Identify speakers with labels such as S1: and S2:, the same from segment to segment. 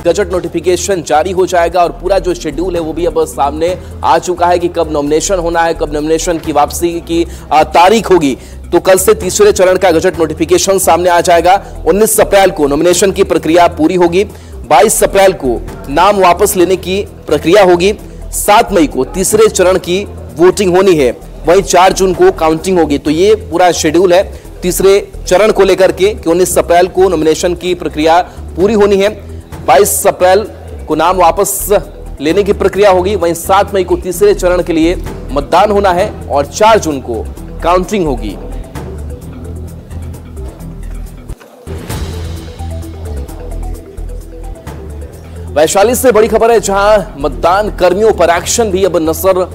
S1: Gazette notification जारी हो जाएगा और पूरा जो शेड्यूल है वो भी अब सामने आ चुका है कि कब नॉमिनेशन होना है, कब नॉमिनेशन की वापसी की तारीख होगी। तो कल से तीसरे चरण का गजट नोटिफिकेशन सामने आ जाएगा। 19 अप्रैल को नॉमिनेशन की प्रक्रिया पूरी होगी। 22 अप्रैल को नाम वापस लेने की प्रक्रिया होगी। 7 मई को तीसरे चरण की वोटिंग होनी है। वहीं 4 जून को काउंटिंग होगी। तो ये पूरा शेड्यूल है तीसरे चरण को लेकर के कि 19 अप्रैल को नॉमिनेशन की प्रक्रिया पूरी होनी है। 22 अप्रैल को नाम वापस लेने की प्रक्रिया होगी। वहीं 7 मई को तीसरे चरण के लिए मतदान होना है और 4 जून को काउंटिंग होगी। वैशाली से बड़ी खबर है, जहां मतदान कर्मियों पर एक्शन भी अब नजर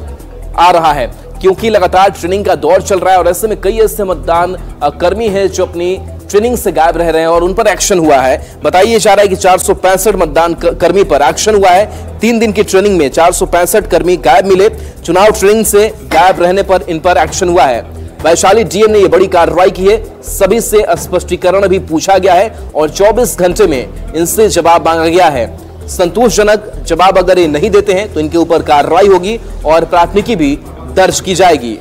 S1: आ रहा है, क्योंकि लगातार ट्रेनिंग का दौर चल रहा है और ऐसे में कई ऐसे मतदान कर्मी हैं जो अपनी ट्रेनिंग से गायब रह रहे हैं और उन पर एक्शन हुआ है। बताइए जा रहा है कि 465 मतदान कर्मी पर एक्शन हुआ है। 3 दिन की ट्रेनिंग में 465 कर्मी गायब मिले। चुनाव ट्रेनिंग से गायब रहने पर इन पर एक्शन हुआ है। वैशाली डीएम ने यह बड़ी कार्रवाई की है। सभी से स्पष्टीकरण भी पूछा गया है और 24 घंटे में इनसे जवाब मांगा गया है। संतोषजनक जवाब अगर ये नहीं देते हैं तो इनके ऊपर कार्रवाई होगी और प्राथमिकी भी दर्ज की जाएगी।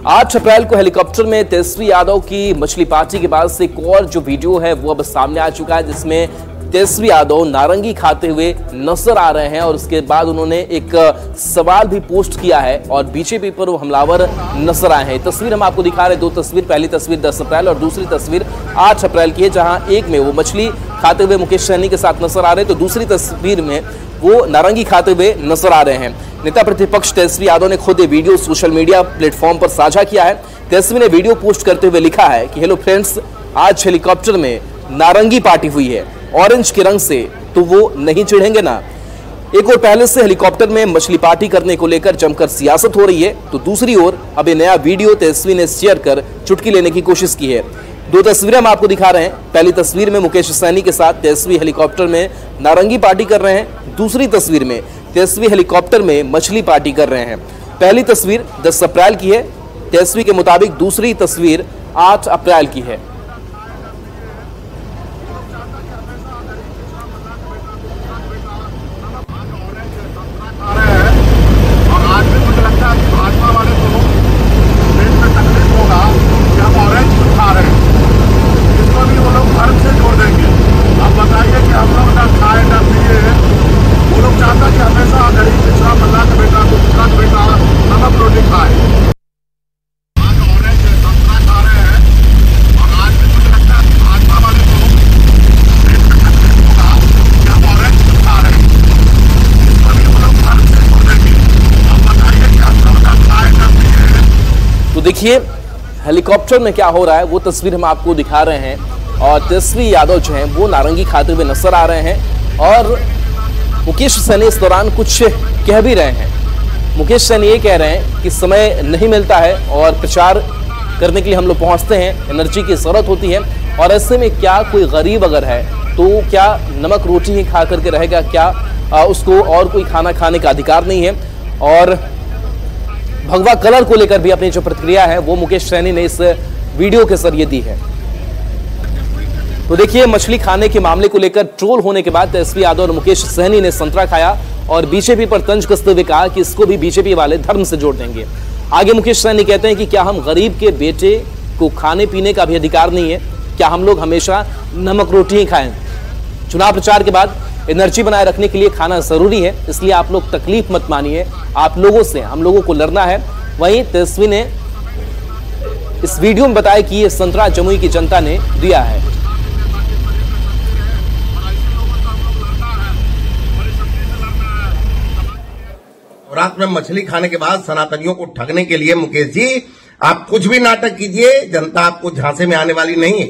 S1: आठ अप्रैल को हेलीकॉप्टर में तेजस्वी यादव की मछली पार्टी के बाद से एक और जो वीडियो है वो अब सामने आ चुका है, जिसमें तेजस्वी यादव नारंगी खाते हुए नजर आ रहे हैं और उसके बाद उन्होंने एक सवाल भी पोस्ट किया है और बीजेपी पर वो हमलावर नजर आए हैं। तस्वीर हम आपको दिखा रहे हैं, 2 तस्वीर। पहली तस्वीर 10 अप्रैल और दूसरी तस्वीर 8 अप्रैल की है, जहां एक में वो मछली खाते हुए मुकेश सहनी के साथ नजर आ रहे हैं तो दूसरी तस्वीर में वो नारंगी खाते हुए नजर आ रहे हैं। नेता प्रतिपक्ष तेजस्वी यादव ने खुद ये वीडियो सोशल मीडिया प्लेटफॉर्म पर साझा किया है। तेजस्वी ने वीडियो पोस्ट करते हुए लिखा है कि हेलो फ्रेंड्स, आज हेलीकॉप्टर में नारंगी पार्टी हुई है, ऑरेंज के रंग से तो वो नहीं चिढ़ेंगे ना। एक और पहले से हेलीकॉप्टर में मछली पार्टी करने को लेकर जमकर सियासत हो रही है, तो दूसरी ओर अब ये नया वीडियो तेजस्वी ने शेयर कर चुटकी लेने की कोशिश की है। 2 तस्वीरें हम आपको दिखा रहे हैं। पहली तस्वीर में मुकेश सहनी के साथ तेजस्वी हेलीकॉप्टर में नारंगी पार्टी कर रहे हैं। दूसरी तस्वीर में तेजस्वी हेलीकॉप्टर में मछली पार्टी कर रहे हैं। पहली तस्वीर 10 अप्रैल की है तेजस्वी के मुताबिक, दूसरी तस्वीर 8 अप्रैल की है। देखिए हेलीकॉप्टर में क्या हो रहा है वो तस्वीर हम आपको दिखा रहे हैं और तेजस्वी यादव जो हैं वो नारंगी खाते हुए नजर आ रहे हैं और मुकेश सहनी इस दौरान कुछ कह भी रहे हैं। मुकेश सहनी ये कह रहे हैं कि समय नहीं मिलता है और प्रचार करने के लिए हम लोग पहुंचते हैं, एनर्जी की जरूरत होती है और ऐसे में क्या कोई गरीब अगर है तो क्या नमक रोटी ही खा करके रहेगा, क्या उसको और कोई खाना खाने का अधिकार नहीं है। और भगवा कलर को लेकर भी अपनी जो प्रतिक्रिया है वो मुकेश सहनी ने इस वीडियो के जरिए दी है। तो देखिए मछली खाने के मामले को लेकर ट्रोल होने के बाद तेजस्वी यादव और मुकेश सहनी ने संतरा खाया और बीजेपी पर तंज कसते हुए कहा कि इसको भी बीजेपी वाले धर्म से जोड़ देंगे। आगे मुकेश सहनी कहते हैं कि क्या हम गरीब के बेटे को खाने पीने का भी अधिकार नहीं है? क्या हम लोग हमेशा नमक रोटी ही खाएं? चुनाव प्रचार के बाद एनर्जी बनाए रखने के लिए खाना जरूरी है, इसलिए आप लोग तकलीफ मत मानिए, आप लोगों से हम लोगों को लड़ना है। वहीं तेजस्वी ने इस वीडियो में बताया कि ये संतरा जमुई की जनता ने दिया है।
S2: रात में मछली खाने के बाद सनातनियों को ठगने के लिए मुकेश जी आप कुछ भी नाटक कीजिए, जनता आपको झांसे में आने वाली नहीं है।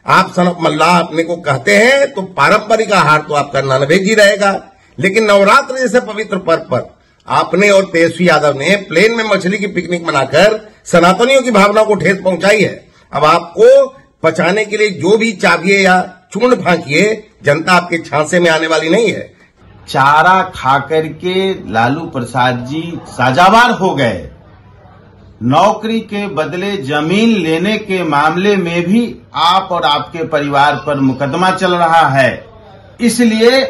S2: आप सनत मल्लाह अपने को कहते हैं तो पारंपरिक आहार तो आपका नॉनवेज ही रहेगा, लेकिन नवरात्र जैसे पवित्र पर्व पर आपने और तेजस्वी यादव ने प्लेन में मछली की पिकनिक मनाकर सनातनियों की भावना को ठेस पहुंचाई है। अब आपको पचाने के लिए जो भी चाहिए या चूर्ण फांकिए, जनता आपके झांसे में आने वाली नहीं है।
S3: चारा खाकर के लालू प्रसाद जी साजावार हो गए नौकरी के बदले जमीन लेने के मामले में भी आप और आपके परिवार पर मुकदमा चल रहा है। इसलिए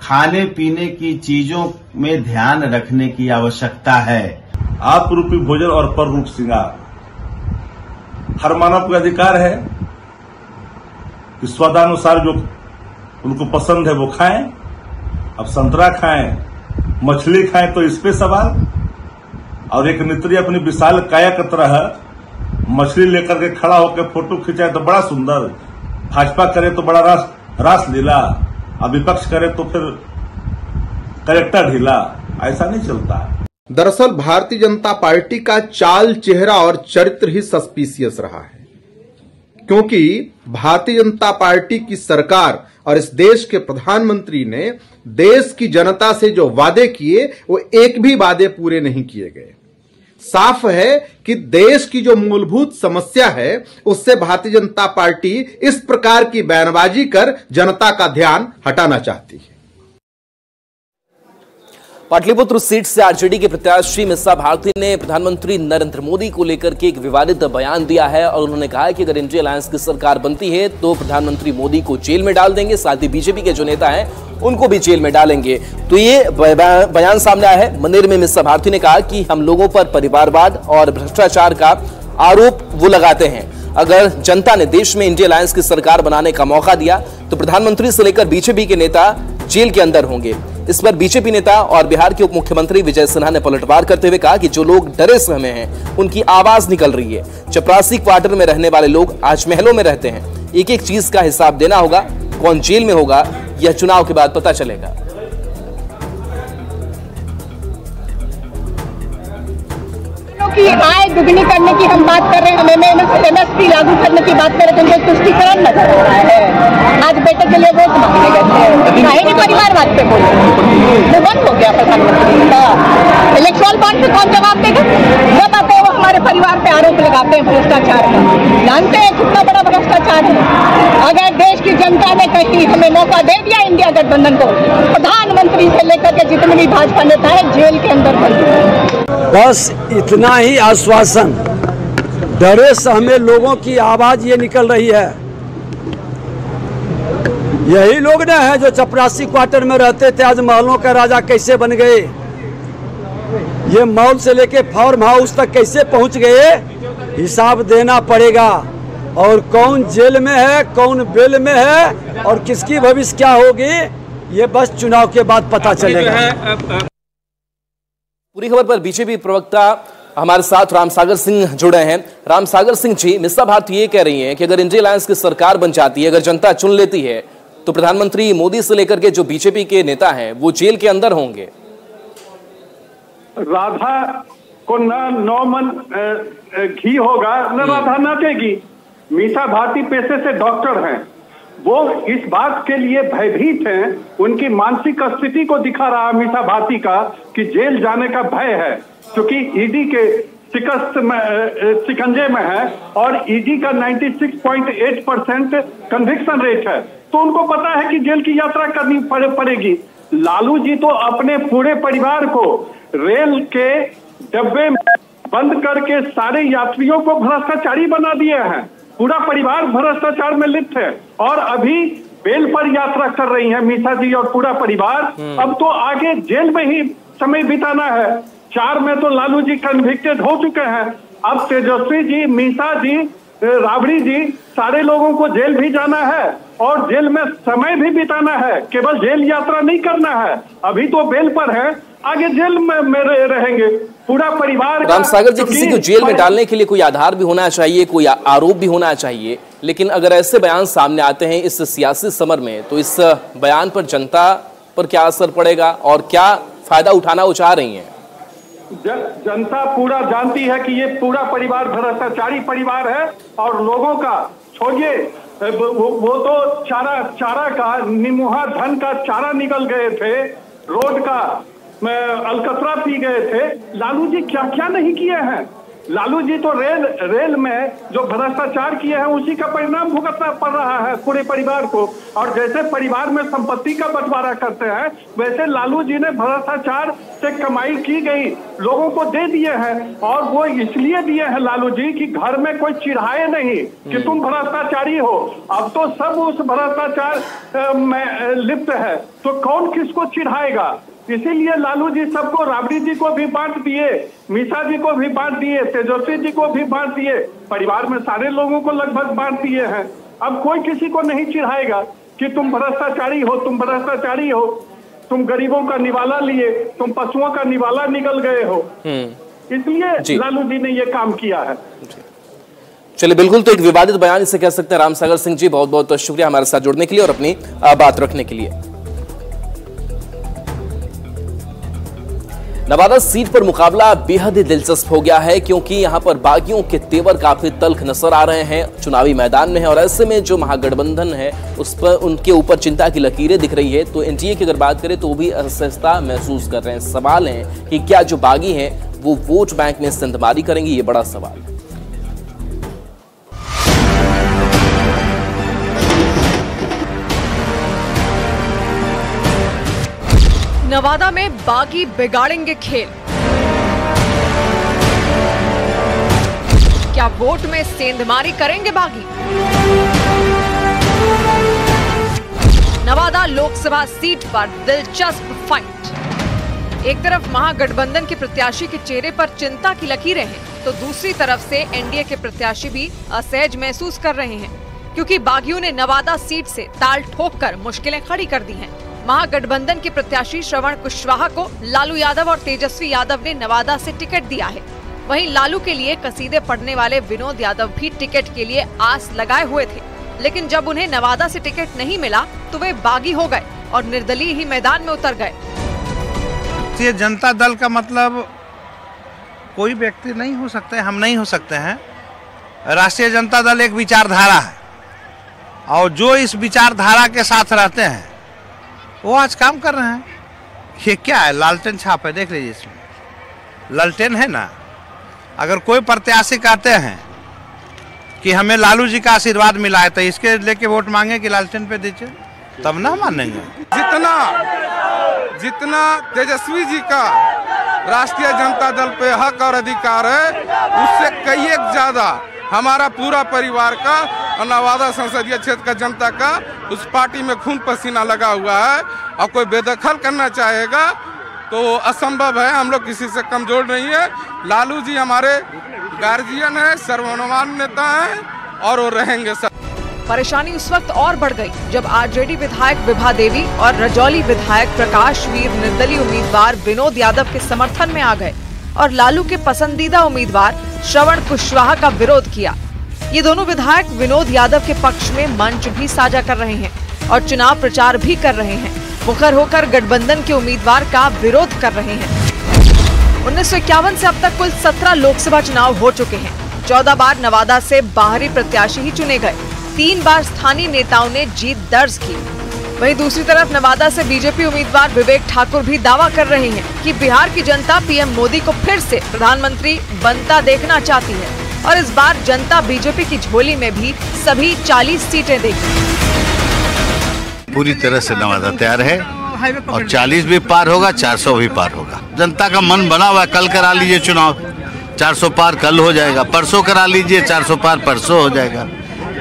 S3: खाने पीने की चीजों में ध्यान रखने की आवश्यकता है।
S4: आप रूपी भोजन और पर रूप श्रृंगार हर मानव का अधिकार है कि स्वादानुसार जो उनको पसंद है वो खाएं। अब संतरा खाएं, मछली खाएं तो इस पे सवाल। और एक नेत्री अपनी विशाल काया की तरह मछली लेकर के खड़ा होकर फोटो खिंचाए तो बड़ा सुंदर, भाजपा करे तो बड़ा रास लीला, अब विपक्ष करे तो फिर कलेक्टर ढीला। ऐसा नहीं चलता।
S5: दरअसल भारतीय जनता पार्टी का चाल, चेहरा और चरित्र ही सस्पिशियस रहा है, क्योंकि भारतीय जनता पार्टी की सरकार और इस देश के प्रधानमंत्री ने देश की जनता से जो वादे किए वो एक भी वादे पूरे नहीं किए गए। साफ है कि देश की जो मूलभूत समस्या है उससे भारतीय जनता पार्टी इस प्रकार की बयानबाजी कर जनता का ध्यान हटाना चाहती है।
S1: पाटलिपुत्र सीट से आरजेडी के प्रत्याशी मिसा भारती ने प्रधानमंत्री नरेंद्र मोदी को लेकर के एक विवादित बयान दिया है और उन्होंने कहा है कि अगर इंडिया अलायंस की सरकार बनती है तो प्रधानमंत्री मोदी को जेल में डाल देंगे, साथ ही बीजेपी के जो नेता हैं उनको भी जेल में डालेंगे। तो ये बयान सामने आया है। मंदिर में मिसा भारती ने कहा कि हम लोगों पर परिवारवाद और भ्रष्टाचार का आरोप वो लगाते हैं। अगर जनता ने देश में इंडिया अलायंस की सरकार बनाने का मौका दिया तो प्रधानमंत्री से लेकर बीजेपी के नेता जेल के अंदर होंगे। इस पर बीजेपी नेता और बिहार के उप मुख्यमंत्री विजय सिन्हा ने पलटवार करते हुए कहा कि जो लोग डरे सहमे हैं उनकी आवाज निकल रही है। चपरासी क्वार्टर में रहने वाले लोग आज महलों में रहते हैं। एक एक चीज का हिसाब देना होगा। कौन जेल में होगा यह चुनाव के बाद पता चलेगा।
S6: की आय दुगनी करने की हम बात कर रहे हैं, हमें MSP लागू करने की बात कर रहे हैं, तो तुष्टिकरण नजर आ रहा है। आज बेटे के लिए वोट मांगने गए थे, परिवारवाद पे बोले, वो बंद हो गया प्रधानमंत्री का। इलेक्ट्रल बॉन्ड पे कौन जवाब देगा? जब आते हैं वो हमारे परिवार पे आरोप लगाते हैं भ्रष्टाचार का। जानते हैं कितना बड़ा भ्रष्टाचार है। अगर देश की जनता ने कहीं हमें मौका दे दिया इंडिया गठबंधन को, प्रधानमंत्री से लेकर के जितने भी भाजपा नेता है जेल के अंदर बंद।
S7: बस इतना ही आश्वासन। डरे सहमे लोगों की आवाज ये निकल रही है। यही लोग ना है जो चपरासी क्वार्टर में रहते थे, आज महलों का राजा कैसे बन गए। ये मॉल से लेके फार्म हाउस तक कैसे पहुंच गए, हिसाब देना पड़ेगा। और कौन जेल में है, कौन बेल में है और किसकी भविष्य क्या होगी, ये बस चुनाव के बाद पता चलेगा।
S1: पूरी खबर पर बीजेपी प्रवक्ता हमारे साथ रामसागर सिंह जुड़े हैं। रामसागर सिंह जी, मिसा भारती ये कह रही हैं कि अगर इंडिया अलायंस की सरकार बन जाती है, अगर जनता चुन लेती है तो प्रधानमंत्री मोदी से लेकर के जो बीजेपी के नेता हैं वो जेल के अंदर होंगे।
S8: राधा को न 9 मन घी होगा न राधा नाचेगी। मीसा भारती पेशे से डॉक्टर हैं, वो इस बात के लिए भयभीत हैं, उनकी मानसिक स्थिति को दिखा रहा मीसा भारती का कि जेल जाने का भय है, क्योंकि ईडी के शिकंजे में है और ईडी का 96.8% कन्विक्शन रेट है, तो उनको पता है कि जेल की यात्रा करनी पड़ेगी। लालू जी तो अपने पूरे परिवार को रेल के डब्बे में बंद करके सारे यात्रियों को भ्रष्टाचारी बना दिए हैं। पूरा परिवार भ्रष्टाचार में लिप्त है और अभी बेल पर यात्रा कर रही है मीसा जी और पूरा परिवार। अब तो आगे जेल में ही समय बिताना है। 4 में तो लालू जी कन्विक्टेड हो चुके हैं, अब तेजस्वी जी, मीसा जी, राबड़ी जी, सारे लोगों को जेल भी जाना है और जेल में समय भी बिताना है। केवल जेल यात्रा नहीं करना है। अभी तो बेल पर है, आगे जेल में रहेंगे पूरा परिवार।
S1: रामसागर जी, किसी को जेल में डालने के लिए कोई आधार भी होना चाहिए, कोई आरोप भी होना चाहिए, लेकिन अगर ऐसे बयान सामने आते हैं इस सियासी समर में तो इस बयान पर जनता पर क्या असर पड़ेगा और क्या फायदा उठाना वो चाह रही हैं?
S8: जनता पूरा जानती है कि ये पूरा परिवार भ्रष्टाचारी परिवार है और लोगों का छोड़िए, वो तो चारा का निमुहा धन का चारा निकल गए थे, रोड का अलकतरा पी गए थे। लालू जी क्या क्या नहीं किए हैं, लालू जी तो रेल में जो भ्रष्टाचार किए हैं उसी का परिणाम भुगतना पड़ रहा है पूरे परिवार को। और जैसे परिवार में संपत्ति का बंटवारा करते हैं, वैसे लालू जी ने भ्रष्टाचार से कमाई की गई लोगों को दे दिए हैं। और वो इसलिए दिए हैं लालू जी कि घर में कोई चिढ़ाए नहीं कि तुम भ्रष्टाचारी हो। अब तो सब उस भ्रष्टाचार में लिप्त है, तो कौन किसको चिढ़ाएगा। इसीलिए लालू जी सबको, राबड़ी जी को भी बांट दिए, मीसा जी को भी बांट दिए, तेजस्वी जी को भी बांट दिए, परिवार में सारे लोगों को लगभग बांट दिए हैं। अब कोई किसी को नहीं चिढ़ाएगा कि तुम भ्रष्टाचारी हो, तुम भ्रष्टाचारी हो, तुम गरीबों का निवाला लिए, तुम पशुओं का निवाला निकल गए हो। इसलिए लालू जी ने ये काम किया है।
S1: चलिए, बिल्कुल, तो एक विवादित बयान इसे कह सकते हैं। रामसागर सिंह जी, बहुत बहुत शुक्रिया हमारे साथ जुड़ने के लिए और अपनी बात रखने के लिए। नवादा सीट पर मुकाबला बेहद ही दिलचस्प हो गया है, क्योंकि यहां पर बागियों के तेवर काफी तल्ख नजर आ रहे हैं, चुनावी मैदान में है। और ऐसे में जो महागठबंधन है उस पर, उनके ऊपर चिंता की लकीरें दिख रही है। तो एनडीए की अगर बात करें तो वो भी असहजता महसूस कर रहे हैं। सवाल है कि क्या जो बागी हैं वो वोट बैंक में संधमारी करेंगे, ये बड़ा सवाल है।
S9: नवादा में बागी बिगाड़ेंगे खेल। क्या वोट में सेंधमारी करेंगे बागी? नवादा लोकसभा सीट पर दिलचस्प फाइट। एक तरफ महागठबंधन के प्रत्याशी के चेहरे पर चिंता की लकीरें हैं, तो दूसरी तरफ से एनडीए के प्रत्याशी भी असहज महसूस कर रहे हैं, क्योंकि बागियों ने नवादा सीट से ताल ठोककर मुश्किलें खड़ी कर दी हैं। महागठबंधन के प्रत्याशी श्रवण कुशवाहा को लालू यादव और तेजस्वी यादव ने नवादा से टिकट दिया है। वहीं लालू के लिए कसीदे पढ़ने वाले विनोद यादव भी टिकट के लिए आस लगाए हुए थे, लेकिन जब उन्हें नवादा से टिकट नहीं मिला तो वे बागी हो गए और निर्दलीय ही मैदान में उतर गए।
S10: ये जनता दल का मतलब कोई व्यक्ति नहीं हो सकते, हम नहीं हो सकते हैं। राष्ट्रीय जनता दल एक विचारधारा है, और जो इस विचारधारा के साथ रहते हैं वो आज काम कर रहे हैं। ये क्या है? लालटेन छाप है, देख लीजिए, इसमें लालटेन है ना। अगर कोई प्रत्याशी कहते हैं कि हमें लालू जी का आशीर्वाद मिला है, तो इसके लेके वोट मांगे कि लालटेन पे दीजिए, तब ना मानेंगे।
S11: जितना तेजस्वी जी का राष्ट्रीय जनता दल पे हक और अधिकार है, उससे कई एक ज्यादा हमारा पूरा परिवार का और नवादा संसदीय क्षेत्र का जनता का उस पार्टी में खून पसीना लगा हुआ है। और कोई बेदखल करना चाहेगा तो असंभव है। हम लोग किसी से कमजोर नहीं है। लालू जी हमारे गार्जियन है, सर्वमान्य नेता है और वो रहेंगे सर।
S9: परेशानी उस वक्त और बढ़ गई जब आरजेडी विधायक विभा देवी और रजौली विधायक प्रकाश वीर निर्दलीय उम्मीदवार विनोद यादव के समर्थन में आ गए और लालू के पसंदीदा उम्मीदवार श्रवण कुशवाहा का विरोध किया। ये दोनों विधायक विनोद यादव के पक्ष में मंच भी साझा कर रहे हैं और चुनाव प्रचार भी कर रहे हैं। मुखर होकर गठबंधन के उम्मीदवार का विरोध कर रहे हैं। 1951 से अब तक कुल 17 लोकसभा चुनाव हो चुके हैं। 14 बार नवादा से बाहरी प्रत्याशी ही चुने गए। 3 बार स्थानीय नेताओं ने जीत दर्ज की। वहीं दूसरी तरफ नवादा से बीजेपी उम्मीदवार विवेक ठाकुर भी दावा कर रहे हैं कि बिहार की जनता पीएम मोदी को फिर से प्रधानमंत्री बनता देखना चाहती है और इस बार जनता बीजेपी की झोली में भी सभी 40 सीटें देगी।
S12: पूरी तरह से नवादा तैयार है और 40 भी पार होगा, 400 भी पार होगा। जनता का मन बना हुआ है। कल करा लीजिए चुनाव, 400 पार कल हो जाएगा। परसों करा लीजिए, 400 पार परसों हो जाएगा।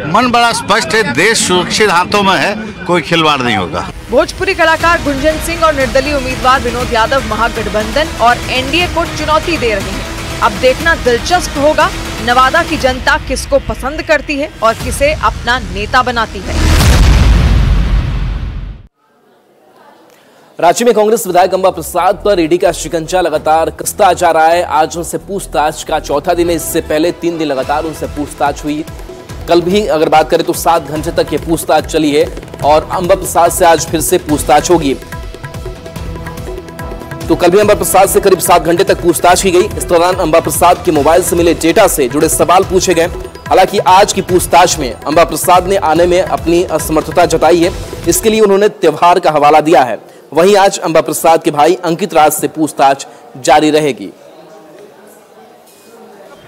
S12: मन बड़ा स्पष्ट है, देश सुरक्षित हाथों में है, कोई खिलवाड़ नहीं होगा।
S9: भोजपुरी कलाकार गुंजन सिंह और निर्दलीय उम्मीदवार विनोद यादव महागठबंधन और एनडीए को चुनौती दे रहे हैं। अब देखना दिलचस्प होगा नवादा की जनता किसको पसंद करती है और किसे अपना नेता बनाती है।
S1: राज्य में कांग्रेस विधायक अंबा प्रसाद पर ईडी का शिकंजा लगातार कसता जा रहा है। आज उनसे पूछताछ का चौथा दिन है। इससे पहले 3 दिन लगातार उनसे पूछताछ हुई। कल भी अगर बात करें तो 7 घंटे तक ये पूछताछ चली है और अंबा प्रसाद से आज फिर से पूछताछ होगी। तो कल भी अंबा प्रसाद से करीब 7 घंटे तक पूछताछ की गई। इस दौरान अंबा प्रसाद के मोबाइल से मिले डेटा से जुड़े सवाल पूछे गए। हालांकि आज की पूछताछ में अंबा प्रसाद ने आने में अपनी असमर्थता जताई है। इसके लिए उन्होंने त्योहार का हवाला दिया है। वहीं आज अंबा प्रसाद के भाई अंकित राज से पूछताछ जारी रहेगी।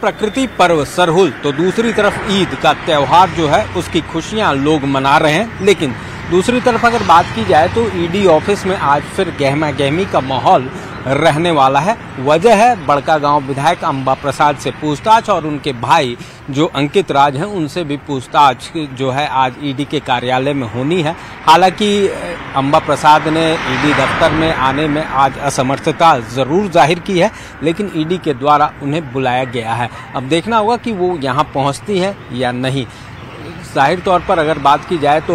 S13: प्रकृति पर्व सरहुल तो दूसरी तरफ ईद का त्यौहार जो है उसकी खुशियां लोग मना रहे हैं। लेकिन दूसरी तरफ अगर बात की जाए तो ईडी ऑफिस में आज फिर गहमा गहमी का माहौल रहने वाला है। वजह है बड़कागांव विधायक अंबा प्रसाद से पूछताछ और उनके भाई जो अंकित राज हैं उनसे भी पूछताछ जो है आज ईडी के कार्यालय में होनी है। हालांकि अंबा प्रसाद ने ईडी दफ्तर में आने में आज असमर्थता जरूर जाहिर की है, लेकिन ईडी के द्वारा उन्हें बुलाया गया है। अब देखना होगा कि वो यहाँ पहुँचती है या नहीं। जाहिर तौर पर अगर बात की जाए तो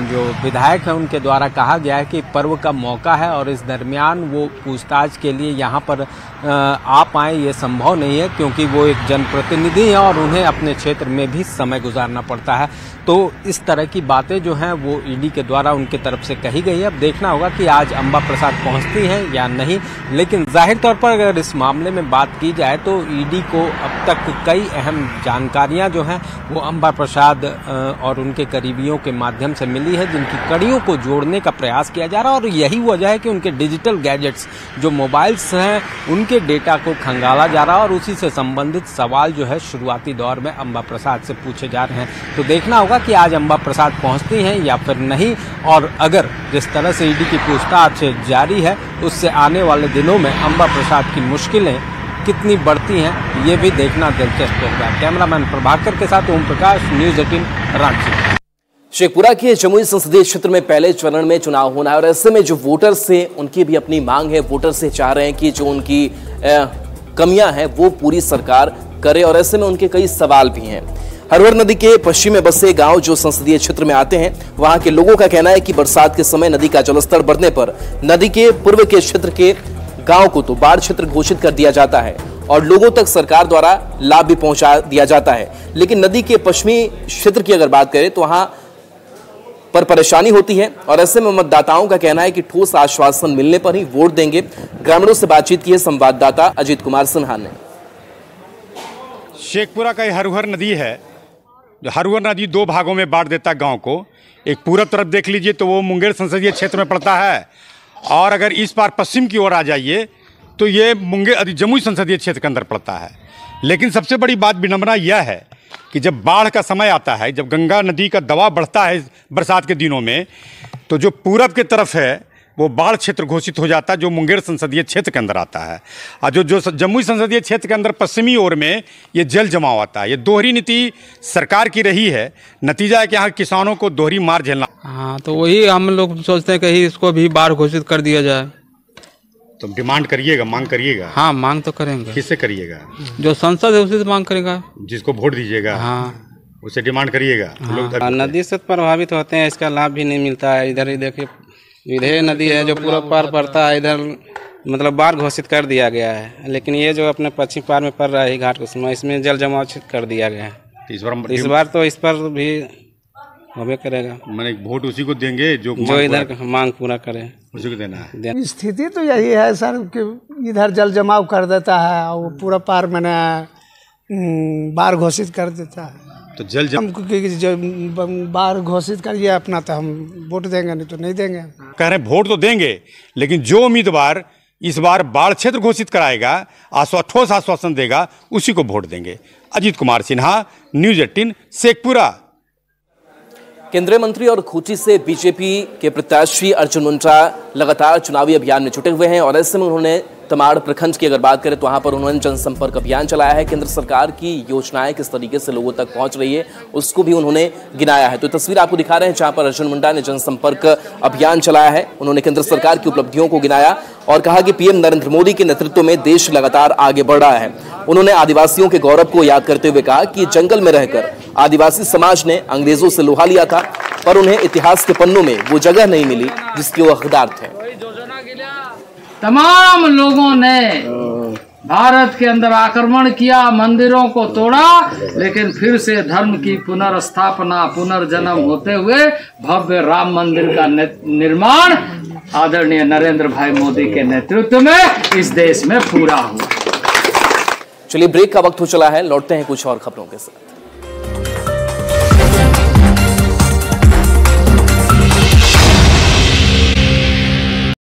S13: जो विधायक हैं उनके द्वारा कहा गया है कि पर्व का मौका है और इस दरमियान वो पूछताछ के लिए यहाँ पर आ पाएँ ये संभव नहीं है, क्योंकि वो एक जनप्रतिनिधि हैं और उन्हें अपने क्षेत्र में भी समय गुजारना पड़ता है। तो इस तरह की बातें जो हैं वो ईडी के द्वारा उनके तरफ से कही गई है। अब देखना होगा कि आज अंबा प्रसाद पहुँचती हैं या नहीं। लेकिन जाहिर तौर पर अगर इस मामले में बात की जाए तो ईडी को अब तक कई अहम जानकारियाँ जो हैं वो अंबा प्रसाद और उनके करीबियों के माध्यम से मिली है, जिनकी कड़ियों को जोड़ने का प्रयास किया जा रहा है। और यही वजह है कि उनके डिजिटल गैजेट्स जो मोबाइल्स हैं उनके डेटा को खंगाला जा रहा है और उसी से संबंधित सवाल जो है शुरुआती दौर में अंबा प्रसाद से पूछे जा रहे हैं। तो देखना होगा कि आज अंबा प्रसाद पहुंचती हैं या फिर नहीं, और अगर जिस तरह से ईडी की पूछताछ जारी है उससे आने वाले दिनों में अंबा प्रसाद की मुश्किलें कितनी बढ़ती हैं ये भी देखना दिलचस्प होगा। कैमरामैन प्रभाकर के साथ ओम प्रकाश, न्यूज़ 18 रांची।
S1: शेखपुरा के जमुई संसदीय क्षेत्र में पहले चरण में चुनाव होना है और ऐसे में जो वोटर्स हैं उनकी भी अपनी मांग है। वोटर से चाह रहे हैं कि जो उनकी कमियां हैं वो पूरी सरकार करे और ऐसे में उनके कई सवाल भी हैं। हरवर नदी के पश्चिम में बसे गांव जो संसदीय क्षेत्र में आते हैं वहां के लोगों का कहना है कि बरसात के समय नदी का जलस्तर बढ़ने पर नदी के पूर्व के क्षेत्र के गांव को तो बाढ़ क्षेत्र घोषित कर दिया जाता है और लोगों तक सरकार द्वारा लाभ भी पहुंचा दिया जाता है। लेकिन नदी के पश्चिमी क्षेत्र की अगर बात करें तो वहां पर परेशानी होती है और ऐसे में मतदाताओं का कहना है कि ठोस आश्वासन मिलने पर ही वोट देंगे। ग्रामीणों से बातचीत की है संवाददाता अजीत कुमार सिन्हा ने।
S14: शेखपुरा का हरवर नदी है, जो हरवर नदी दो भागों में बांट देता है गांव को। एक पूरब तरफ देख लीजिए तो वो मुंगेर संसदीय क्षेत्र में पड़ता है, और अगर इस पार पश्चिम की ओर आ जाइए तो ये मुंगेर जमुई संसदीय क्षेत्र के अंदर पड़ता है। लेकिन सबसे बड़ी बात विडंबना यह है कि जब बाढ़ का समय आता है, जब गंगा नदी का दबाव बढ़ता है बरसात के दिनों में, तो जो पूरब की तरफ है वो बाढ़ क्षेत्र घोषित हो जाता है, जो मुंगेर संसदीय क्षेत्र के अंदर आता है। और जो जमुई संसदीय क्षेत्र के अंदर पश्चिमी ओर में ये जल जमाव आता है। ये दोहरी नीति सरकार की रही है। नतीजा है कि यहाँ किसानों को दोहरी मार झेलना।
S15: हाँ, तो वही हम लोग सोचते हैं कहीं इसको भी बाढ़ घोषित कर दिया जाए।
S14: तो डिमांड करिएगा, मांग करिएगा?
S15: हाँ, मांग तो करेंगे।
S14: किससे करिएगा?
S15: जो संसद है उसी से मांग करेगा।
S14: जिसको वोट दीजिएगा हाँ उससे डिमांड करिएगा।
S15: हाँ, नदी से प्रभावित होते हैं, इसका लाभ भी नहीं मिलता है। इधर ही देखिए विधेय नदी है जो पूरा पार पड़ता है, इधर मतलब बाढ़ घोषित कर दिया गया है। लेकिन ये जो अपने पश्चिम पार में पड़ रहा है घाट कुसुमा, इसमें जल जमाव कर दिया गया है। इस बार तो इस पर भी होबे करेगा।
S14: मैंने वोट उसी को देंगे जो
S15: इधर मांग पूरा करे,
S14: उसी को देना है।
S16: स्थिति तो यही है सर कि इधर जल जमाव कर देता है और पूरा पार मैंने बाढ़ घोषित कर देता है।
S14: तो जल
S16: बाढ़ घोषित करिए अपना, तो हम वोट देंगे, नहीं तो नहीं देंगे।
S14: कह रहे हैं वोट तो देंगे, लेकिन जो उम्मीदवार इस बार बाढ़ क्षेत्र घोषित कराएगा, ठोस आश्वासन देगा, उसी को वोट देंगे। अजीत कुमार सिन्हा, न्यूज़ 18 शेखपुरा।
S1: केंद्रीय मंत्री और खूंटी से बीजेपी के प्रत्याशी अर्जुन मुंडा लगातार चुनावी अभियान में जुटे हुए हैं और ऐसे में उन्होंने तमाड़ प्रखंड की अगर बात करें तो वहां पर उन्होंने जनसंपर्क अभियान चलाया है। केंद्र सरकार की योजनाएं किस तरीके से लोगों तक पहुंच रही है उसको भी उन्होंने गिनाया है। तो तस्वीर आपको दिखा रहे हैं जहां पर अर्जुन मुंडा ने जनसंपर्क अभियान चलाया है। उन्होंने केंद्र सरकार की उपलब्धियों को गिनाया और कहा कि पीएम नरेंद्र मोदी के नेतृत्व में देश लगातार आगे बढ़ रहा है। उन्होंने आदिवासियों के गौरव को याद करते हुए कहा कि जंगल में रहकर आदिवासी समाज ने अंग्रेजों से लोहा लिया था, पर उन्हें इतिहास के पन्नों में वो जगह नहीं मिली जिसके वो हकदार थे।
S17: तमाम लोगों ने भारत के अंदर आक्रमण किया, मंदिरों को तोड़ा, लेकिन फिर से धर्म की पुनर्स्थापना, पुनर्जन्म होते हुए भव्य राम मंदिर का निर्माण आदरणीय नरेंद्र भाई मोदी के नेतृत्व में इस देश में पूरा हुआ।
S1: चलिए ब्रेक का वक्त हो चला है, लौटते हैं कुछ और खबरों के साथ।